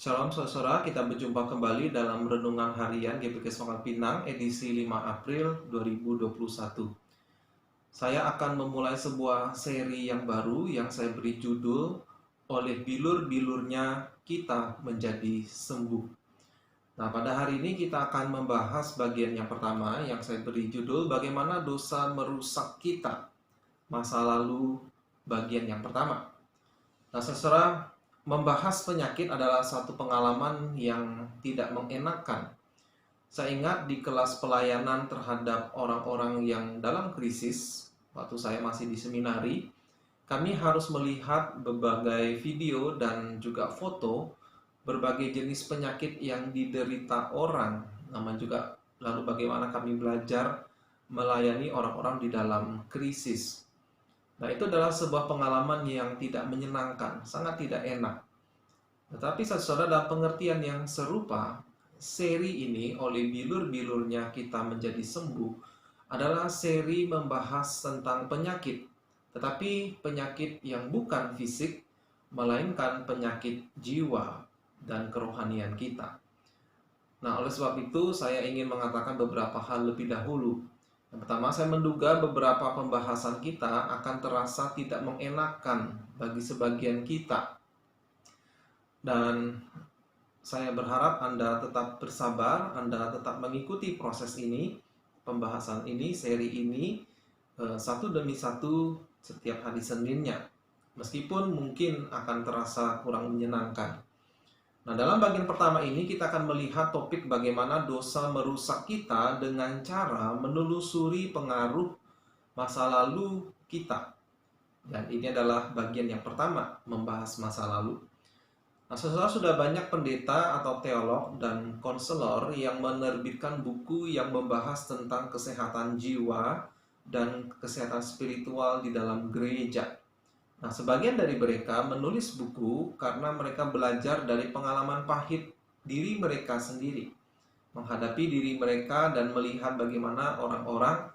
Shalom saudara, kita berjumpa kembali dalam Renungan Harian GPK Semangat Pinang edisi 5 April 2021. Saya akan memulai sebuah seri yang baru yang saya beri judul Oleh Bilur-Bilurnya Kita Menjadi Sembuh. Nah, pada hari ini kita akan membahas bagian yang pertama yang saya beri judul Bagaimana Dosa Merusak Kita. Masa lalu bagian yang pertama. Nah, saudara, membahas penyakit adalah satu pengalaman yang tidak mengenakan. Saya ingat di kelas pelayanan terhadap orang-orang yang dalam krisis, waktu saya masih di seminari, kami harus melihat berbagai video dan juga foto berbagai jenis penyakit yang diderita orang. Namun juga lalu bagaimana kami belajar melayani orang-orang di dalam krisis. Nah, itu adalah sebuah pengalaman yang tidak menyenangkan, sangat tidak enak. Tetapi saudara, dalam pengertian yang serupa, seri ini oleh bilur-bilurnya kita menjadi sembuh adalah seri membahas tentang penyakit, tetapi penyakit yang bukan fisik, melainkan penyakit jiwa dan kerohanian kita. Nah, oleh sebab itu saya ingin mengatakan beberapa hal lebih dahulu. Yang pertama, saya menduga beberapa pembahasan kita akan terasa tidak mengenakan bagi sebagian kita. Dan saya berharap Anda tetap bersabar, Anda tetap mengikuti proses ini, pembahasan ini, seri ini, satu demi satu setiap hari Seninnya. Meskipun mungkin akan terasa kurang menyenangkan. Nah, dalam bagian pertama ini kita akan melihat topik bagaimana dosa merusak kita dengan cara menelusuri pengaruh masa lalu kita. Dan ini adalah bagian yang pertama, membahas masa lalu. Nah, saudara, sudah banyak pendeta atau teolog dan konselor yang menerbitkan buku yang membahas tentang kesehatan jiwa dan kesehatan spiritual di dalam gereja. Nah, sebagian dari mereka menulis buku karena mereka belajar dari pengalaman pahit diri mereka sendiri, menghadapi diri mereka dan melihat bagaimana orang-orang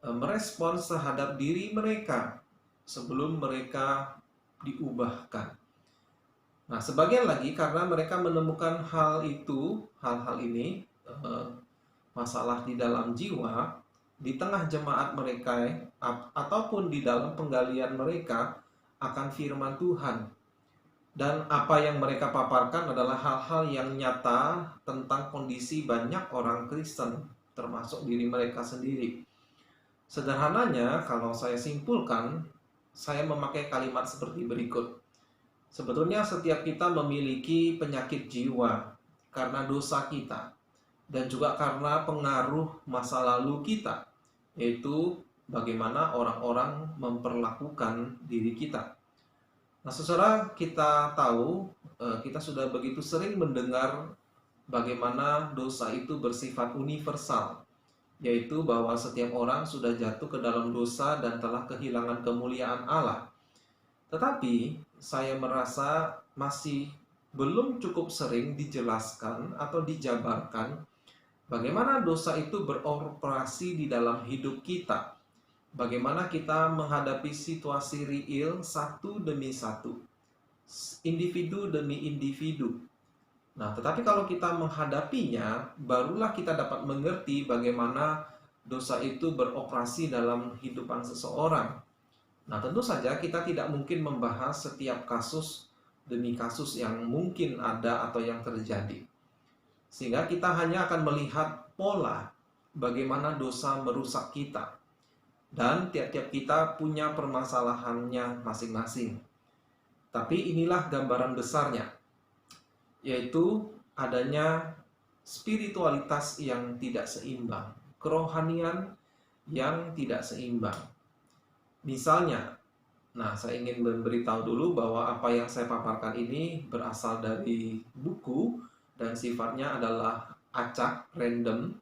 merespons terhadap diri mereka sebelum mereka diubahkan. Nah, sebagian lagi karena mereka menemukan hal-hal ini, masalah di dalam jiwa, di tengah jemaat mereka ataupun di dalam penggalian mereka akan firman Tuhan. Dan apa yang mereka paparkan adalah hal-hal yang nyata tentang kondisi banyak orang Kristen, termasuk diri mereka sendiri. Sederhananya, kalau saya simpulkan, saya memakai kalimat seperti berikut. Sebetulnya setiap kita memiliki penyakit jiwa karena dosa kita dan juga karena pengaruh masa lalu kita, yaitu bagaimana orang-orang memperlakukan diri kita. Nah, saudara, kita tahu, kita sudah begitu sering mendengar bagaimana dosa itu bersifat universal, yaitu bahwa setiap orang sudah jatuh ke dalam dosa dan telah kehilangan kemuliaan Allah. Tetapi saya merasa masih belum cukup sering dijelaskan atau dijabarkan bagaimana dosa itu beroperasi di dalam hidup kita. Bagaimana kita menghadapi situasi real satu demi satu, individu demi individu. Nah, tetapi kalau kita menghadapinya, barulah kita dapat mengerti bagaimana dosa itu beroperasi dalam kehidupan seseorang. Nah, tentu saja kita tidak mungkin membahas setiap kasus demi kasus yang mungkin ada atau yang terjadi. Sehingga kita hanya akan melihat pola bagaimana dosa merusak kita. Dan tiap-tiap kita punya permasalahannya masing-masing. Tapi inilah gambaran besarnya, yaitu adanya spiritualitas yang tidak seimbang, kerohanian yang tidak seimbang. Misalnya, nah, saya ingin memberitahu dulu bahwa apa yang saya paparkan ini berasal dari buku dan sifatnya adalah acak, random,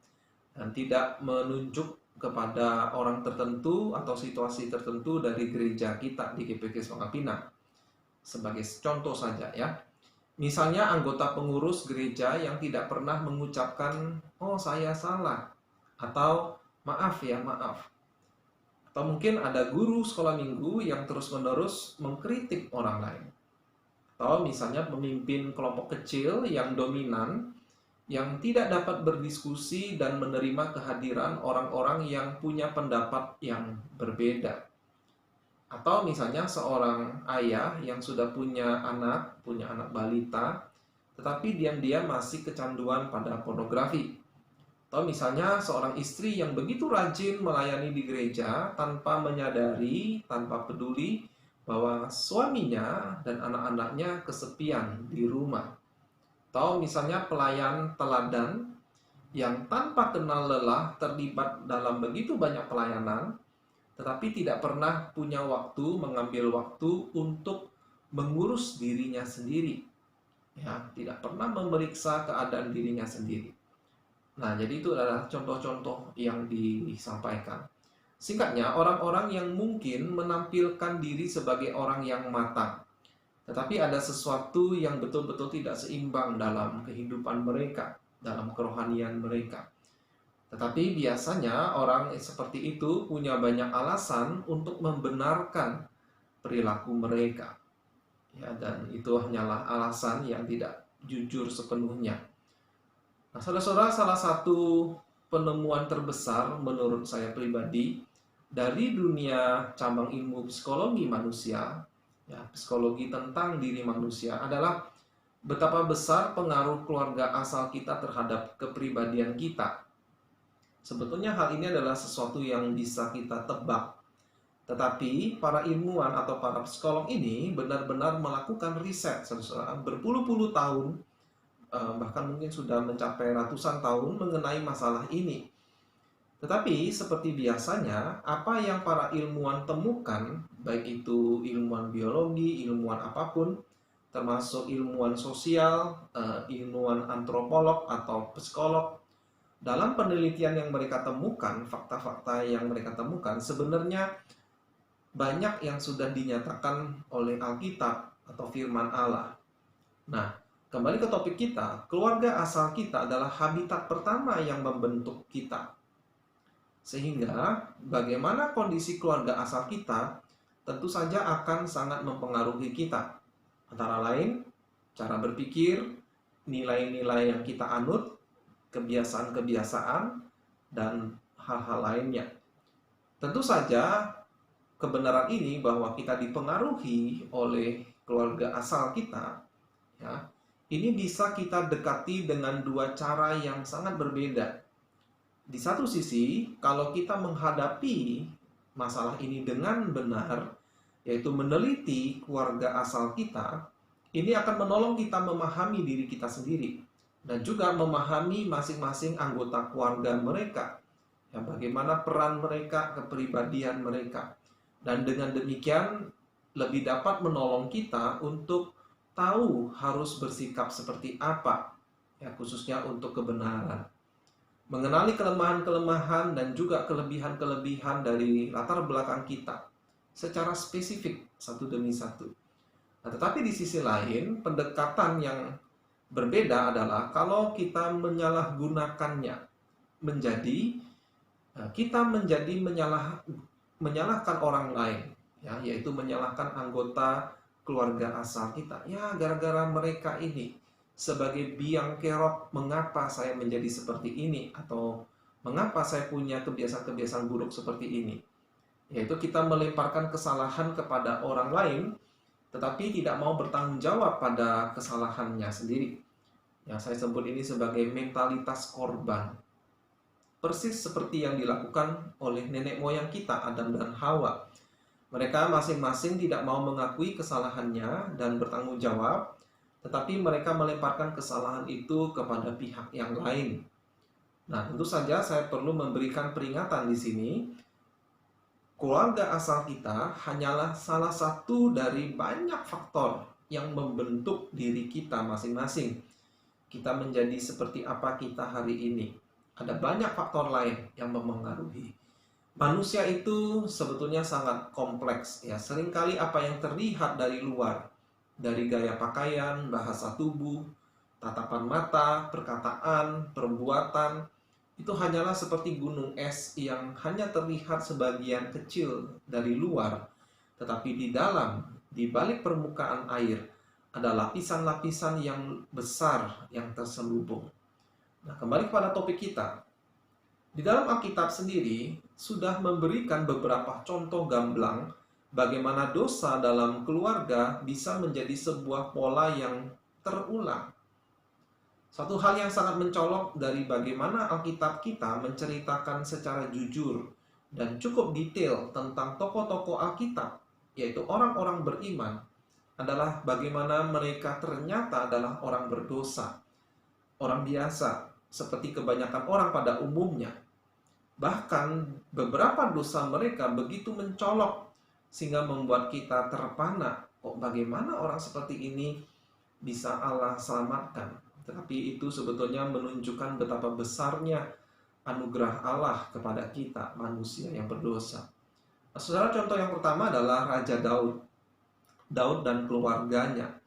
dan tidak menunjuk kepada orang tertentu atau situasi tertentu dari gereja kita di GPK Semangat Pinang. Sebagai contoh saja ya. Misalnya anggota pengurus gereja yang tidak pernah mengucapkan, "Oh, saya salah," atau "Maaf ya, maaf." Atau mungkin ada guru sekolah minggu yang terus-menerus mengkritik orang lain. Atau misalnya pemimpin kelompok kecil yang dominan, yang tidak dapat berdiskusi dan menerima kehadiran orang-orang yang punya pendapat yang berbeda. Atau misalnya seorang ayah yang sudah punya anak balita, tetapi diam-diam masih kecanduan pada pornografi. Atau misalnya seorang istri yang begitu rajin melayani di gereja tanpa menyadari, tanpa peduli bahwa suaminya dan anak-anaknya kesepian di rumah. Atau misalnya pelayan teladan yang tanpa kenal lelah terlibat dalam begitu banyak pelayanan, tetapi tidak pernah punya waktu, mengambil waktu untuk mengurus dirinya sendiri. Ya, tidak pernah memeriksa keadaan dirinya sendiri. Nah, jadi itu adalah contoh-contoh yang disampaikan. Singkatnya, orang-orang yang mungkin menampilkan diri sebagai orang yang matang, tetapi ada sesuatu yang betul-betul tidak seimbang dalam kehidupan mereka, dalam kerohanian mereka. Tetapi biasanya orang seperti itu punya banyak alasan untuk membenarkan perilaku mereka. Ya, dan itu hanyalah alasan yang tidak jujur sepenuhnya. Nah, saudara-saudara, salah satu penemuan terbesar menurut saya pribadi dari dunia cabang ilmu psikologi manusia, ya, psikologi tentang diri manusia, adalah betapa besar pengaruh keluarga asal kita terhadap kepribadian kita. Sebetulnya hal ini adalah sesuatu yang bisa kita tebak. Tetapi para ilmuwan atau para psikolog ini benar-benar melakukan riset berpuluh-puluh tahun, bahkan mungkin sudah mencapai ratusan tahun mengenai masalah ini. Tetapi seperti biasanya, apa yang para ilmuwan temukan, baik itu ilmuwan biologi, ilmuwan apapun, termasuk ilmuwan sosial, ilmuwan antropolog atau psikolog, dalam penelitian yang mereka temukan, fakta-fakta yang mereka temukan, sebenarnya banyak yang sudah dinyatakan oleh Alkitab atau firman Allah. Nah, kembali ke topik kita, keluarga asal kita adalah habitat pertama yang membentuk kita. Sehingga bagaimana kondisi keluarga asal kita tentu saja akan sangat mempengaruhi kita. Antara lain, cara berpikir, nilai-nilai yang kita anut, kebiasaan-kebiasaan, dan hal-hal lainnya. Tentu saja kebenaran ini bahwa kita dipengaruhi oleh keluarga asal kita, ya, ini bisa kita dekati dengan dua cara yang sangat berbeda. Di satu sisi, kalau kita menghadapi masalah ini dengan benar, yaitu meneliti keluarga asal kita, ini akan menolong kita memahami diri kita sendiri dan juga memahami masing-masing anggota keluarga mereka, ya, bagaimana peran mereka, kepribadian mereka. Dan dengan demikian lebih dapat menolong kita untuk tahu harus bersikap seperti apa, ya, khususnya untuk kebenaran. Mengenali kelemahan-kelemahan dan juga kelebihan-kelebihan dari latar belakang kita secara spesifik satu demi satu. Nah, tetapi di sisi lain, pendekatan yang berbeda adalah kalau kita menyalahgunakannya menjadi kita menjadi menyalahkan orang lain, ya, yaitu menyalahkan anggota keluarga asal kita. Ya, gara-gara mereka ini, sebagai biang kerok mengapa saya menjadi seperti ini, atau mengapa saya punya kebiasaan-kebiasaan buruk seperti ini. Yaitu kita melemparkan kesalahan kepada orang lain, tetapi tidak mau bertanggung jawab pada kesalahannya sendiri. Yang saya sebut ini sebagai mentalitas korban. Persis seperti yang dilakukan oleh nenek moyang kita, Adam dan Hawa. Mereka masing-masing tidak mau mengakui kesalahannya dan bertanggung jawab, tetapi mereka melemparkan kesalahan itu kepada pihak yang lain. Nah, tentu saja saya perlu memberikan peringatan di sini. Keluarga asal kita hanyalah salah satu dari banyak faktor yang membentuk diri kita masing-masing. Kita menjadi seperti apa kita hari ini. Ada banyak faktor lain yang mempengaruhi. Manusia itu sebetulnya sangat kompleks, ya. Seringkali apa yang terlihat dari luar, dari gaya pakaian, bahasa tubuh, tatapan mata, perkataan, perbuatan, itu hanyalah seperti gunung es yang hanya terlihat sebagian kecil dari luar, tetapi di dalam, di balik permukaan air, Ada lapisan-lapisan yang besar yang terselubung. Nah, kembali kepada topik kita. Di dalam Alkitab sendiri sudah memberikan beberapa contoh gamblang bagaimana dosa dalam keluarga bisa menjadi sebuah pola yang terulang. Satu hal yang sangat mencolok dari bagaimana Alkitab kita menceritakan secara jujur dan cukup detail tentang tokoh-tokoh Alkitab, yaitu orang-orang beriman, adalah bagaimana mereka ternyata adalah orang berdosa, orang biasa, seperti kebanyakan orang pada umumnya. Bahkan beberapa dosa mereka begitu mencolok sehingga membuat kita terpana. Kok bagaimana orang seperti ini bisa Allah selamatkan? Tetapi itu sebetulnya menunjukkan betapa besarnya anugerah Allah kepada kita, manusia yang berdosa. Saudara, contoh yang pertama adalah Raja Daud. Daud dan keluarganya.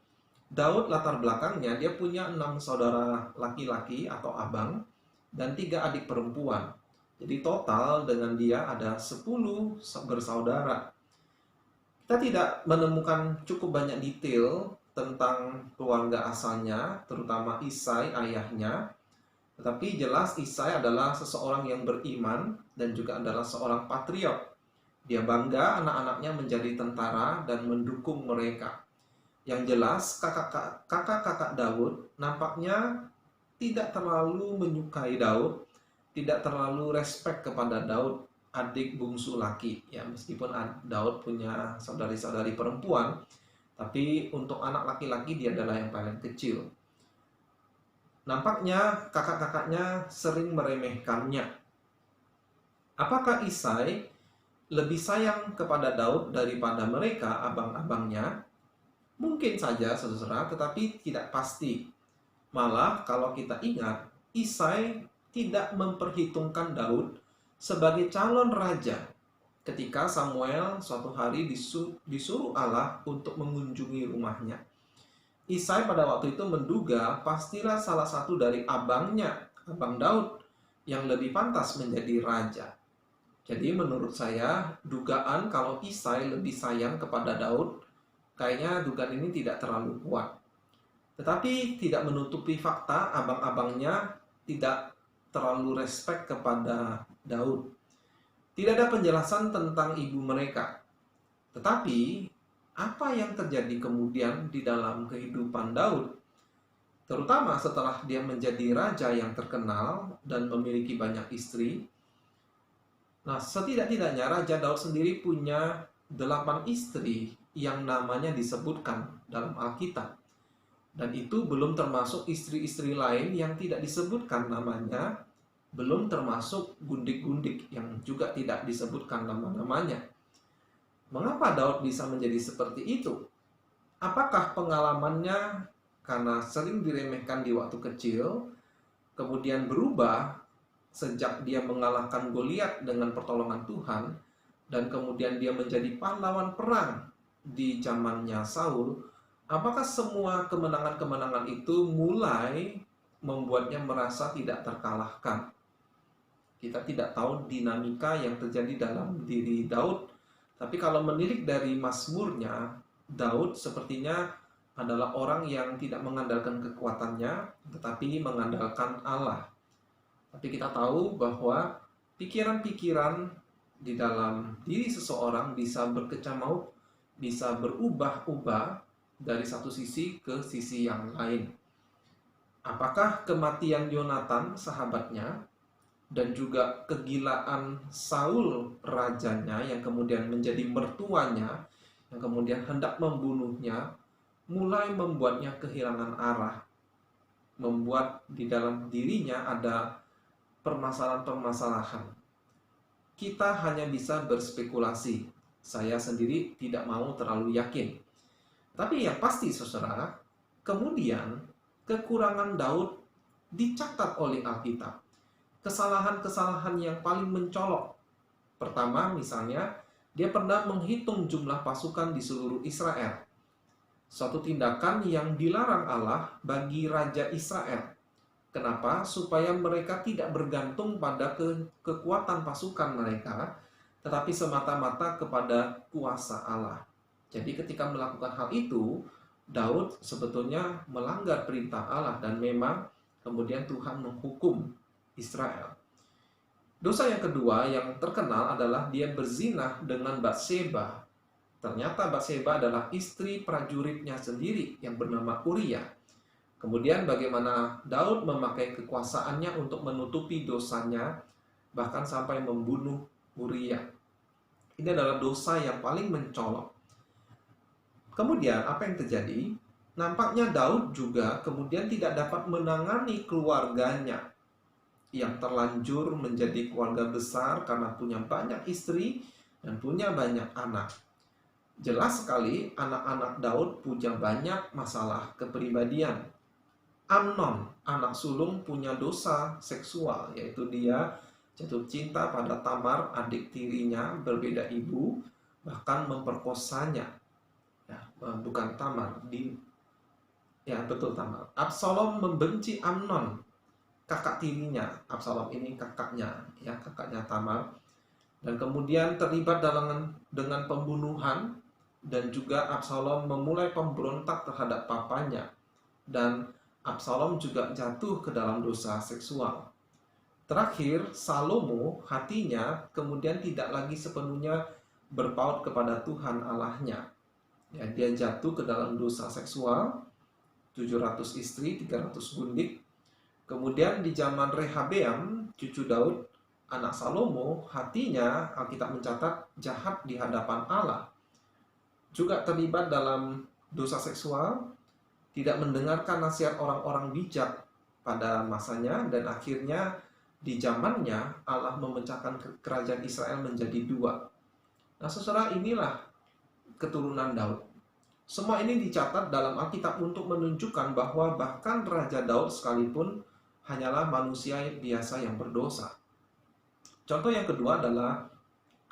Daud latar belakangnya dia punya 6 saudara laki-laki atau abang dan 3 adik perempuan. Jadi total dengan dia ada 10 bersaudara. Kita tidak menemukan cukup banyak detail tentang keluarga asalnya, terutama Isai ayahnya. Tetapi jelas Isai adalah seseorang yang beriman dan juga adalah seorang patriot. Dia bangga anak-anaknya menjadi tentara dan mendukung mereka. Yang jelas kakak-kakak Daud nampaknya tidak terlalu menyukai Daud, tidak terlalu respect kepada Daud, adik bungsu laki. Ya, meskipun Daud punya saudari-saudari perempuan, tapi untuk anak laki-laki dia adalah yang paling kecil. Nampaknya kakak-kakaknya sering meremehkannya. Apakah Isai lebih sayang kepada Daud daripada mereka, abang-abangnya? Mungkin saja, saudara, tetapi tidak pasti. Malah, kalau kita ingat, Isai tidak memperhitungkan Daud sebagai calon raja ketika Samuel suatu hari disuruh Allah untuk mengunjungi rumahnya. Isai pada waktu itu menduga pastilah salah satu dari abangnya, abang Daud, yang lebih pantas menjadi raja. Jadi menurut saya, dugaan kalau Isai lebih sayang kepada Daud, kayaknya dugaan ini tidak terlalu kuat. Tetapi tidak menutupi fakta abang-abangnya tidak terlalu respect kepada Daud. Tidak ada penjelasan tentang ibu mereka. Tetapi, apa yang terjadi kemudian di dalam kehidupan Daud? Terutama setelah dia menjadi raja yang terkenal dan memiliki banyak istri. Nah, setidak-tidaknya Raja Daud sendiri punya 8 istri yang namanya disebutkan dalam Alkitab. Dan itu belum termasuk istri-istri lain yang tidak disebutkan namanya, belum termasuk gundik-gundik yang juga tidak disebutkan nama-namanya. Mengapa Daud bisa menjadi seperti itu? Apakah pengalamannya karena sering diremehkan di waktu kecil, kemudian berubah sejak dia mengalahkan Goliat dengan pertolongan Tuhan, dan kemudian dia menjadi pahlawan perang di zamannya Saul? Apakah semua kemenangan-kemenangan itu mulai membuatnya merasa tidak terkalahkan? Kita tidak tahu dinamika yang terjadi dalam diri Daud, tapi kalau menilik dari Mazmurnya, Daud sepertinya adalah orang yang tidak mengandalkan kekuatannya, tetapi mengandalkan Allah. Tapi kita tahu bahwa pikiran-pikiran di dalam diri seseorang bisa berkecamuk, bisa berubah-ubah dari satu sisi ke sisi yang lain. Apakah kematian Yonatan sahabatnya dan juga kegilaan Saul rajanya yang kemudian menjadi mertuanya, yang kemudian hendak membunuhnya, mulai membuatnya kehilangan arah, membuat di dalam dirinya ada permasalahan-permasalahan. Kita hanya bisa berspekulasi. Saya sendiri tidak mau terlalu yakin. Tapi yang pasti, saudara, kemudian kekurangan Daud dicatat oleh Alkitab. Kesalahan-kesalahan yang paling mencolok. Pertama, misalnya, dia pernah menghitung jumlah pasukan di seluruh Israel. Suatu tindakan yang dilarang Allah bagi Raja Israel. Kenapa? Supaya mereka tidak bergantung pada kekuatan pasukan mereka, tetapi semata-mata kepada kuasa Allah. Jadi ketika melakukan hal itu, Daud sebetulnya melanggar perintah Allah dan memang kemudian Tuhan menghukum Israel. Dosa yang kedua yang terkenal adalah dia berzina dengan Batseba. Ternyata Batseba adalah istri prajuritnya sendiri yang bernama Uria. Kemudian bagaimana Daud memakai kekuasaannya untuk menutupi dosanya, bahkan sampai membunuh Uria. Ini adalah dosa yang paling mencolok. Kemudian apa yang terjadi? Nampaknya Daud juga kemudian tidak dapat menangani keluarganya yang terlanjur menjadi keluarga besar karena punya banyak istri dan punya banyak anak. Jelas sekali anak-anak Daud punya banyak masalah kepribadian. Amnon, anak sulung, punya dosa seksual, yaitu dia jatuh cinta pada Tamar, adik tirinya berbeda ibu, bahkan memperkosanya. Ya, bukan Tamar, Tamar. Absalom membenci Amnon, kakak tirinya. Absalom ini kakaknya, kakaknya Tamar. Dan kemudian terlibat dengan pembunuhan, dan juga Absalom memulai pemberontak terhadap papanya. Dan Absalom juga jatuh ke dalam dosa seksual. Terakhir, Salomo hatinya kemudian tidak lagi sepenuhnya berpaut kepada Tuhan Allahnya. Ya, dia jatuh ke dalam dosa seksual, 700 istri, 300 gundik. Kemudian di zaman Rehabeam, cucu Daud, anak Salomo, hatinya Alkitab mencatat jahat di hadapan Allah. Juga terlibat dalam dosa seksual, tidak mendengarkan nasihat orang-orang bijak pada masanya, dan akhirnya di zamannya Allah memecahkan kerajaan Israel menjadi dua. Nah, saudara, inilah keturunan Daud. Semua ini dicatat dalam Alkitab untuk menunjukkan bahwa bahkan Raja Daud sekalipun hanyalah manusia biasa yang berdosa. Contoh yang kedua adalah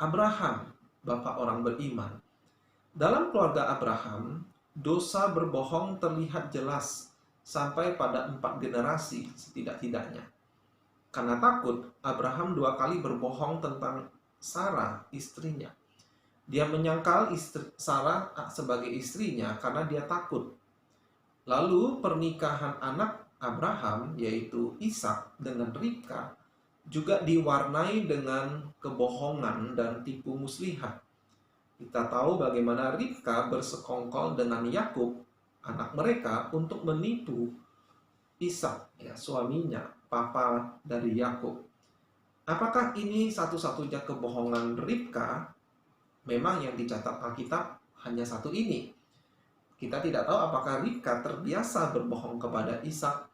Abraham, bapak orang beriman. Dalam keluarga Abraham, dosa berbohong terlihat jelas sampai pada 4 generasi setidak-tidaknya. Karena takut, Abraham 2 kali berbohong tentang Sarah, istrinya. Dia menyangkal Sarah sebagai istrinya karena dia takut. Lalu pernikahan anak Abraham, yaitu Ishak dengan Ribka, juga diwarnai dengan kebohongan dan tipu muslihat. Kita tahu bagaimana Ribka bersekongkol dengan Yakub, anak mereka, untuk menipu Ishak, suaminya, papa dari Yakub. Apakah ini satu-satunya kebohongan Ribka? Memang yang dicatat Alkitab hanya satu ini. Kita tidak tahu apakah Ribka terbiasa berbohong kepada Ishak.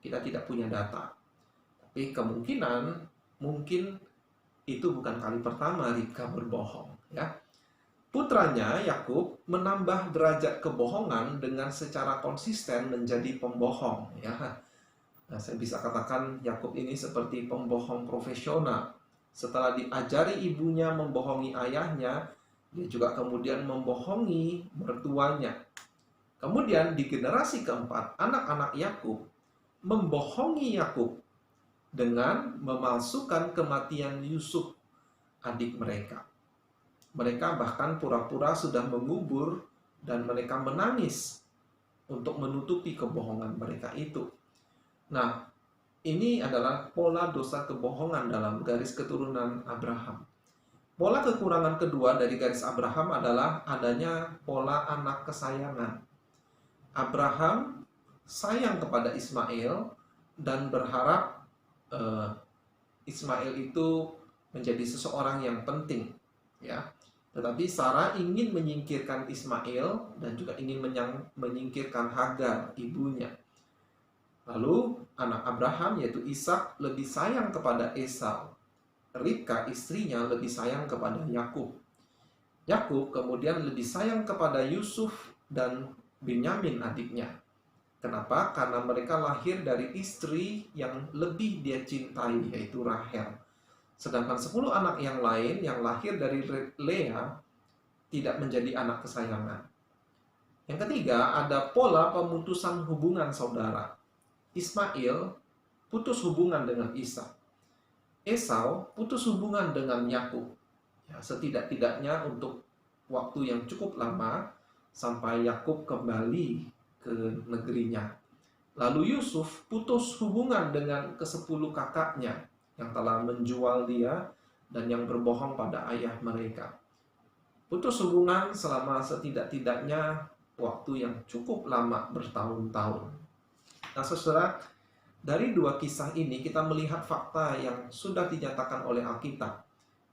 Kita tidak punya data. Tapi kemungkinan, mungkin itu bukan kali pertama Ribka berbohong. Putranya Yakub menambah derajat kebohongan dengan secara konsisten menjadi pembohong. Nah, saya bisa katakan Yakub ini seperti pembohong profesional. Setelah diajari ibunya membohongi ayahnya, dia juga kemudian membohongi mertuanya. Kemudian di generasi keempat, anak-anak Yakub membohongi Yakub dengan memalsukan kematian Yusuf, adik mereka. Mereka bahkan pura-pura sudah mengubur dan mereka menangis untuk menutupi kebohongan mereka itu. Nah, ini adalah pola dosa kebohongan dalam garis keturunan Abraham. Pola kekurangan kedua dari garis Abraham adalah adanya pola anak kesayangan. Abraham sayang kepada Ismail dan berharap Ismail itu menjadi seseorang yang penting. Tetapi Sarah ingin menyingkirkan Ismail dan juga ingin menyingkirkan Hagar, ibunya. Lalu anak Abraham yaitu Ishak lebih sayang kepada Esau. Ribka istrinya lebih sayang kepada Yakub. Yakub kemudian lebih sayang kepada Yusuf dan Benyamin adiknya. Kenapa? Karena mereka lahir dari istri yang lebih dia cintai, yaitu Rahel. Sedangkan 10 anak yang lain yang lahir dari Lea tidak menjadi anak kesayangan. Yang ketiga, ada pola pemutusan hubungan saudara. Ismail putus hubungan dengan Ishak. Esau putus hubungan dengan Yakub. Setidak-tidaknya untuk waktu yang cukup lama, sampai Yakub kembali ke negerinya. Lalu Yusuf putus hubungan dengan ke-10 kakaknya yang telah menjual dia dan yang berbohong pada ayah mereka. Putus hubungan selama setidak-tidaknya waktu yang cukup lama, bertahun-tahun. Nah, saudara, dari dua kisah ini kita melihat fakta yang sudah dinyatakan oleh Alkitab,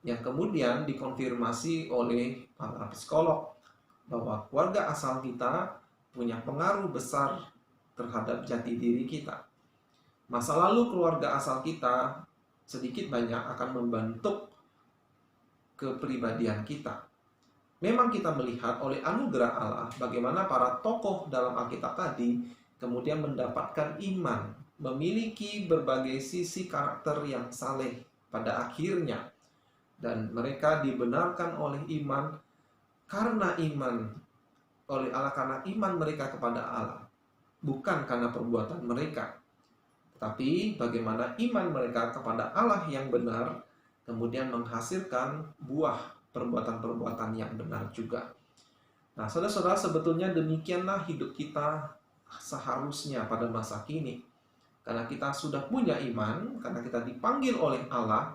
yang kemudian dikonfirmasi oleh para psikolog, bahwa keluarga asal kita punya pengaruh besar terhadap jati diri kita. Masa lalu keluarga asal kita sedikit banyak akan membentuk kepribadian kita. Memang kita melihat oleh anugerah Allah bagaimana para tokoh dalam Alkitab tadi kemudian mendapatkan iman, memiliki berbagai sisi karakter yang saleh pada akhirnya, dan mereka dibenarkan oleh iman karena iman oleh Allah, karena iman mereka kepada Allah, bukan karena perbuatan mereka. Tapi bagaimana iman mereka kepada Allah yang benar kemudian menghasilkan buah perbuatan-perbuatan yang benar juga. Nah, saudara-saudara, sebetulnya demikianlah hidup kita seharusnya pada masa kini. Karena kita sudah punya iman, karena kita dipanggil oleh Allah,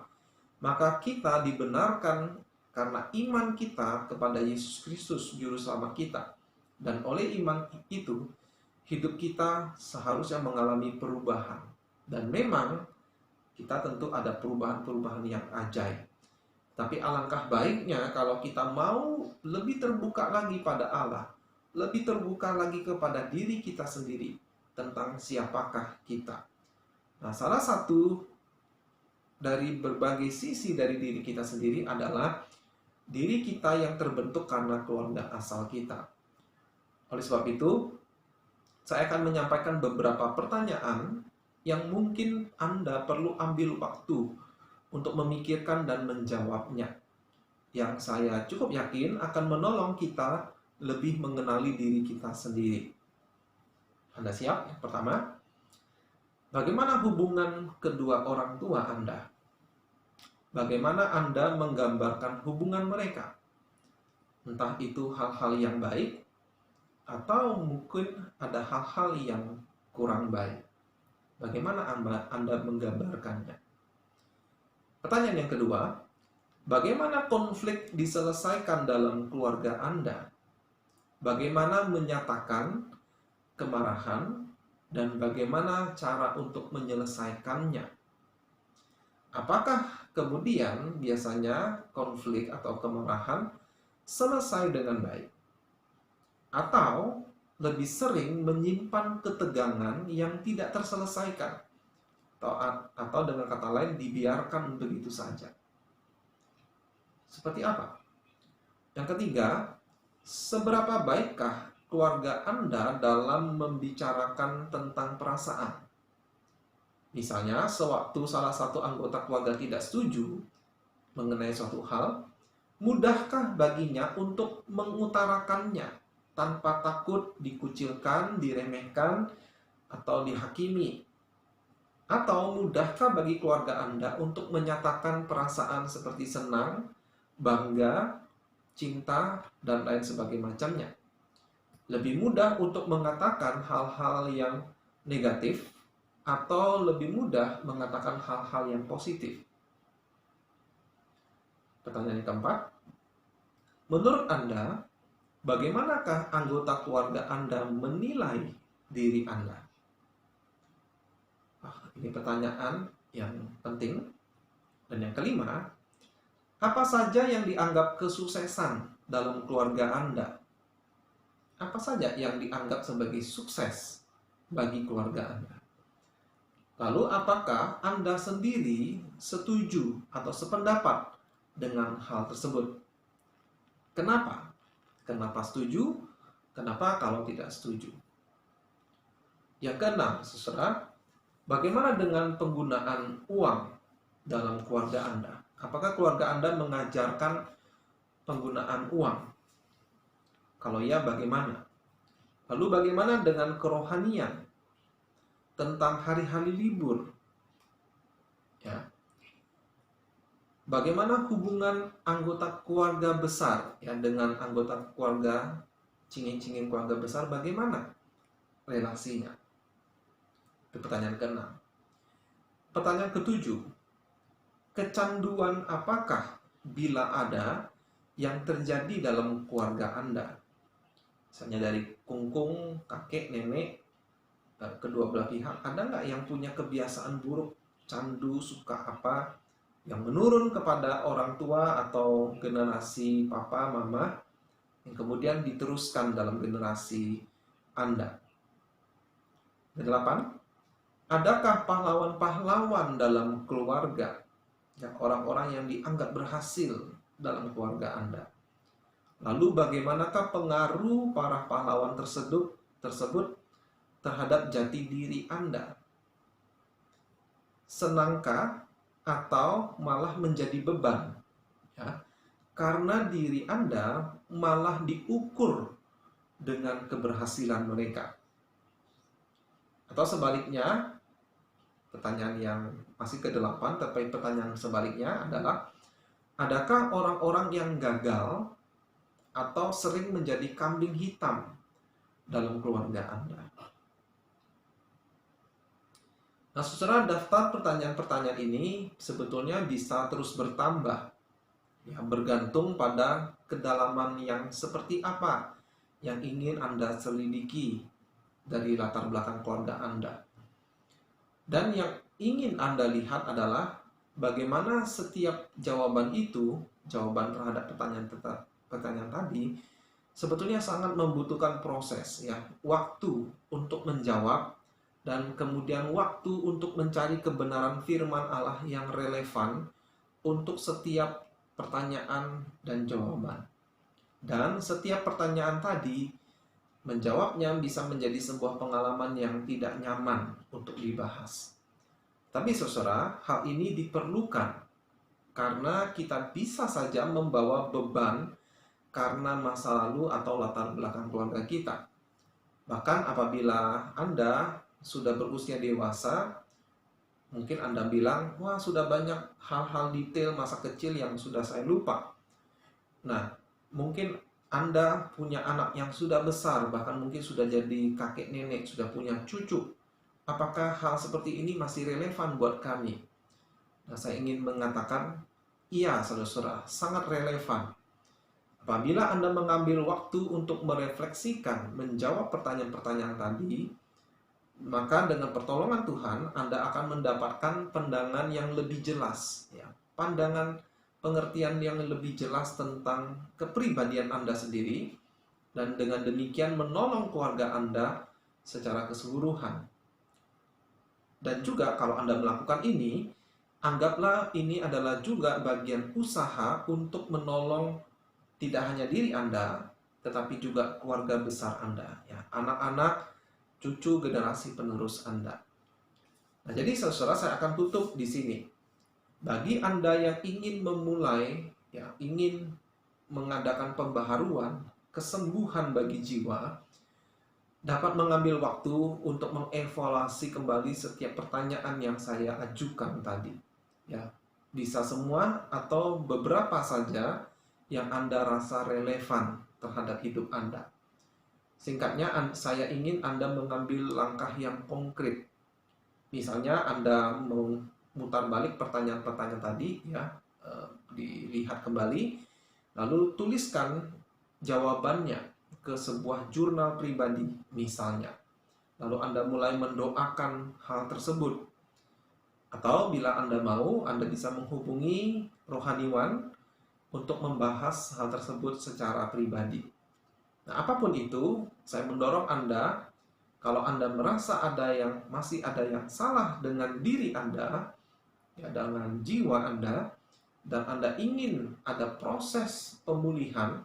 maka kita dibenarkan karena iman kita kepada Yesus Kristus, Juru Selamat kita. Dan oleh iman itu, hidup kita seharusnya mengalami perubahan. Dan memang kita tentu ada perubahan-perubahan yang ajaib. Tapi alangkah baiknya kalau kita mau lebih terbuka lagi pada Allah, lebih terbuka lagi kepada diri kita sendiri tentang siapakah kita. Nah, salah satu dari berbagai sisi dari diri kita sendiri adalah diri kita yang terbentuk karena keluarga asal kita. Oleh sebab itu, saya akan menyampaikan beberapa pertanyaan yang mungkin Anda perlu ambil waktu untuk memikirkan dan menjawabnya, yang saya cukup yakin akan menolong kita lebih mengenali diri kita sendiri. Anda siap? Yang pertama, bagaimana hubungan kedua orang tua Anda? Bagaimana Anda menggambarkan hubungan mereka? Entah itu hal-hal yang baik, atau mungkin ada hal-hal yang kurang baik. Bagaimana Anda menggambarkannya? Pertanyaan yang kedua, bagaimana konflik diselesaikan dalam keluarga Anda? Bagaimana menyatakan kemarahan dan bagaimana cara untuk menyelesaikannya? Apakah kemudian biasanya konflik atau kemarahan selesai dengan baik? Atau lebih sering menyimpan ketegangan yang tidak terselesaikan? Atau dengan kata lain dibiarkan begitu saja? Seperti apa? Yang ketiga, seberapa baikkah keluarga Anda dalam membicarakan tentang perasaan? Misalnya, sewaktu salah satu anggota keluarga tidak setuju mengenai suatu hal, mudahkah baginya untuk mengutarakannya tanpa takut dikucilkan, diremehkan, atau dihakimi? Atau mudahkah bagi keluarga Anda untuk menyatakan perasaan seperti senang, bangga, cinta, dan lain sebagainya macamnya? Lebih mudah untuk mengatakan hal-hal yang negatif atau lebih mudah mengatakan hal-hal yang positif? Pertanyaan yang keempat, menurut Anda, bagaimanakah anggota keluarga Anda menilai diri Anda? Ini pertanyaan yang penting. Dan yang kelima, apa saja yang dianggap kesuksesan dalam keluarga Anda? Apa saja yang dianggap sebagai sukses bagi keluarga Anda? Lalu apakah Anda sendiri setuju atau sependapat dengan hal tersebut? Kenapa? Kenapa setuju? Kenapa kalau tidak setuju? Yang keenam, saudara, bagaimana dengan penggunaan uang dalam keluarga Anda? Apakah keluarga Anda mengajarkan penggunaan uang? Kalau ya, bagaimana? Lalu bagaimana dengan kerohanian? Tentang hari-hari libur? Ya. Bagaimana hubungan anggota keluarga besar ya dengan anggota keluarga cingin-cingin keluarga besar, bagaimana relasinya? Itu pertanyaan ke-6. Pertanyaan ke-7, kecanduan apakah bila ada yang terjadi dalam keluarga Anda? Misalnya dari kungkung, kakek, nenek, kedua belah pihak, ada nggak yang punya kebiasaan buruk, candu, suka apa, yang menurun kepada orang tua atau generasi papa, mama, yang kemudian diteruskan dalam generasi Anda? Ke-8, adakah pahlawan-pahlawan dalam keluarga, ya, orang-orang yang dianggap berhasil dalam keluarga Anda? Lalu bagaimanakah pengaruh para pahlawan tersebut terhadap jati diri Anda? Senangkah atau malah menjadi beban? Ya, karena diri Anda malah diukur dengan keberhasilan mereka. Atau sebaliknya, pertanyaan yang masih ke-8, tapi pertanyaan sebaliknya adalah, adakah orang-orang yang gagal atau sering menjadi kambing hitam dalam keluarga Anda? Nah, saudara, daftar pertanyaan-pertanyaan ini sebetulnya bisa terus bertambah, ya, bergantung pada kedalaman yang seperti apa yang ingin Anda selidiki dari latar belakang keluarga Anda. Dan yang ingin Anda lihat adalah bagaimana setiap jawaban itu, jawaban terhadap pertanyaan tadi, sebetulnya sangat membutuhkan proses, ya, waktu untuk menjawab, dan kemudian waktu untuk mencari kebenaran firman Allah yang relevan untuk setiap pertanyaan dan jawaban. Dan setiap pertanyaan tadi, menjawabnya bisa menjadi sebuah pengalaman yang tidak nyaman untuk dibahas. Tapi saudara, hal ini diperlukan karena kita bisa saja membawa beban karena masa lalu atau latar belakang keluarga kita. Bahkan apabila Anda sudah berusia dewasa, mungkin Anda bilang, wah, sudah banyak hal-hal detail masa kecil yang sudah saya lupa. Nah, mungkin Anda punya anak yang sudah besar, bahkan mungkin sudah jadi kakek nenek, sudah punya cucu. Apakah hal seperti ini masih relevan buat kami? Nah, saya ingin mengatakan, iya, saudara-saudara, sangat relevan. Apabila Anda mengambil waktu untuk merefleksikan, menjawab pertanyaan-pertanyaan tadi, maka dengan pertolongan Tuhan, Anda akan mendapatkan pandangan yang lebih jelas, ya, pandangan pengertian yang lebih jelas tentang kepribadian Anda sendiri, dan dengan demikian menolong keluarga Anda secara keseluruhan. Dan juga kalau Anda melakukan ini, anggaplah ini adalah juga bagian usaha untuk menolong tidak hanya diri Anda, tetapi juga keluarga besar Anda, ya, anak-anak, cucu, generasi penerus Anda. Nah, jadi saudara, saya akan tutup di sini. Bagi Anda yang ingin memulai, ya, ingin mengadakan pembaharuan, kesembuhan bagi jiwa, dapat mengambil waktu untuk mengevaluasi kembali setiap pertanyaan yang saya ajukan tadi. Ya, bisa semua atau beberapa saja yang Anda rasa relevan terhadap hidup Anda. Singkatnya, saya ingin Anda mengambil langkah yang konkret. Misalnya Anda memutar balik pertanyaan-pertanyaan tadi, ya, dilihat kembali, lalu tuliskan jawabannya ke sebuah jurnal pribadi misalnya. Lalu Anda mulai mendoakan hal tersebut. Atau bila Anda mau, Anda bisa menghubungi rohaniwan untuk membahas hal tersebut secara pribadi. Nah, apapun itu, saya mendorong Anda, kalau Anda merasa masih ada yang salah dengan diri Anda, ya, dengan jiwa Anda, dan Anda ingin ada proses pemulihan,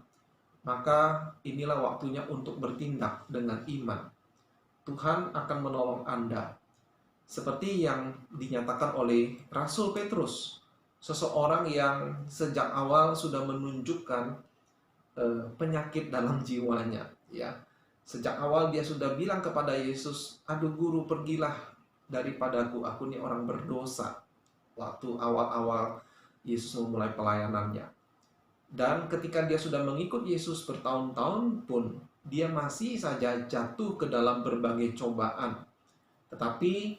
maka inilah waktunya untuk bertindak dengan iman. Tuhan akan menolong Anda. Seperti yang dinyatakan oleh Rasul Petrus, seseorang yang sejak awal sudah menunjukkan penyakit dalam jiwanya, ya. Sejak awal dia sudah bilang kepada Yesus, aduh guru, pergilah daripadaku, aku ini orang berdosa. Waktu awal-awal Yesus memulai pelayanannya. Dan ketika dia sudah mengikut Yesus bertahun-tahun pun, dia masih saja jatuh ke dalam berbagai cobaan, tetapi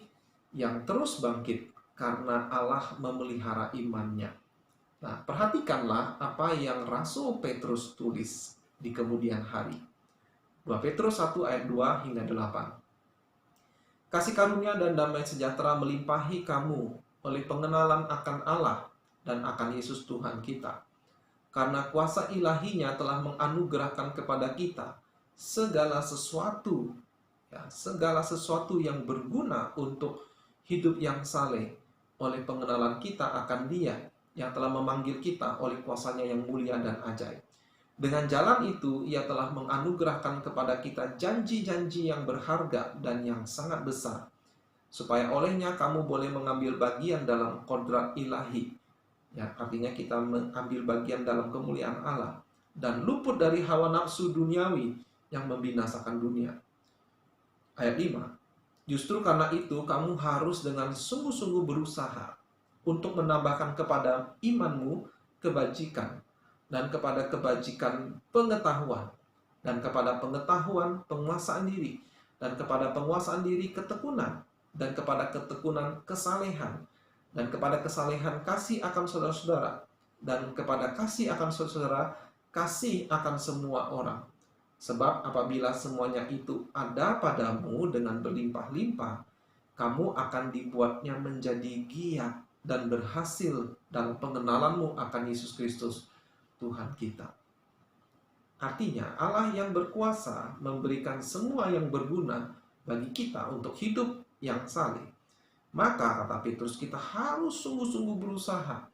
yang terus bangkit karena Allah memelihara imannya. Nah, perhatikanlah apa yang Rasul Petrus tulis di kemudian hari. 2 Petrus 1 ayat 2 hingga 8. Kasih karunia dan damai sejahtera melimpahi kamu oleh pengenalan akan Allah dan akan Yesus Tuhan kita. Karena kuasa ilahinya telah menganugerahkan kepada kita segala sesuatu, segala sesuatu yang berguna untuk hidup yang saleh oleh pengenalan kita akan Dia yang telah memanggil kita oleh kuasanya yang mulia dan ajaib. Dengan jalan itu, Ia telah menganugerahkan kepada kita janji-janji yang berharga dan yang sangat besar, supaya olehnya kamu boleh mengambil bagian dalam kodrat ilahi. Ya, artinya kita mengambil bagian dalam kemuliaan Allah dan luput dari hawa nafsu duniawi yang membinasakan dunia. Ayat 5. Justru karena itu kamu harus dengan sungguh-sungguh berusaha untuk menambahkan kepada imanmu kebajikan, dan kepada kebajikan pengetahuan, dan kepada pengetahuan penguasaan diri, dan kepada penguasaan diri ketekunan, dan kepada ketekunan kesalehan, dan kepada kesalehan kasih akan saudara-saudara, dan kepada kasih akan saudara kasih akan semua orang. Sebab apabila semuanya itu ada padamu dengan berlimpah-limpah, kamu akan dibuatnya menjadi giat dan berhasil dalam pengenalanmu akan Yesus Kristus Tuhan kita. Artinya Allah yang berkuasa memberikan semua yang berguna bagi kita untuk hidup yang saleh. Maka kata Petrus, kita harus sungguh-sungguh berusaha.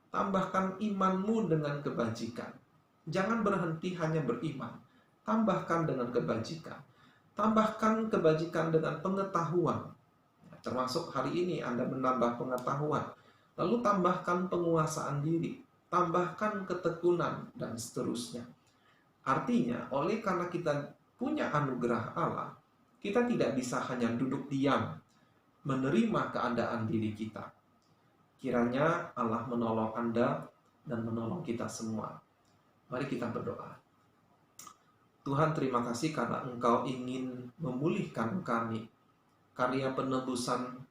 Tambahkan imanmu dengan kebajikan. Jangan berhenti hanya beriman. Tambahkan dengan kebajikan. Tambahkan kebajikan dengan pengetahuan. Termasuk hari ini Anda menambah pengetahuan. Lalu tambahkan penguasaan diri. Tambahkan ketekunan, dan seterusnya. Artinya, oleh karena kita punya anugerah Allah, kita tidak bisa hanya duduk diam, menerima keadaan diri kita. Kiranya Allah menolong Anda dan menolong kita semua. Mari kita berdoa. Tuhan, terima kasih karena Engkau ingin memulihkan kami. Karya penebusan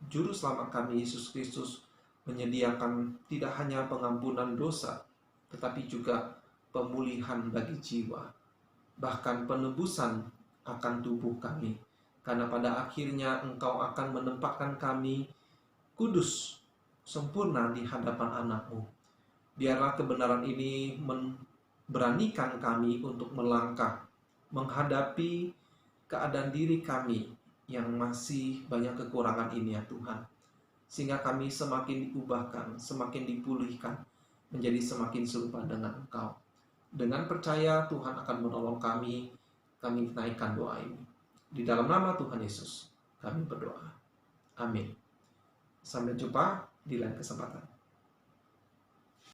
Juru Selamat kami, Yesus Kristus, menyediakan tidak hanya pengampunan dosa, tetapi juga pemulihan bagi jiwa, bahkan penebusan akan tubuh kami. Karena pada akhirnya Engkau akan menempatkan kami kudus, sempurna di hadapan Anak-Mu. Biarlah kebenaran ini memberanikan kami untuk melangkah, menghadapi keadaan diri kami yang masih banyak kekurangan ini ya Tuhan. Sehingga kami semakin diubahkan, semakin dipulihkan, menjadi semakin serupa dengan Engkau. Dengan percaya Tuhan akan menolong kami naikkan doa ini. Di dalam nama Tuhan Yesus, kami berdoa. Amin. Sampai jumpa di lain kesempatan.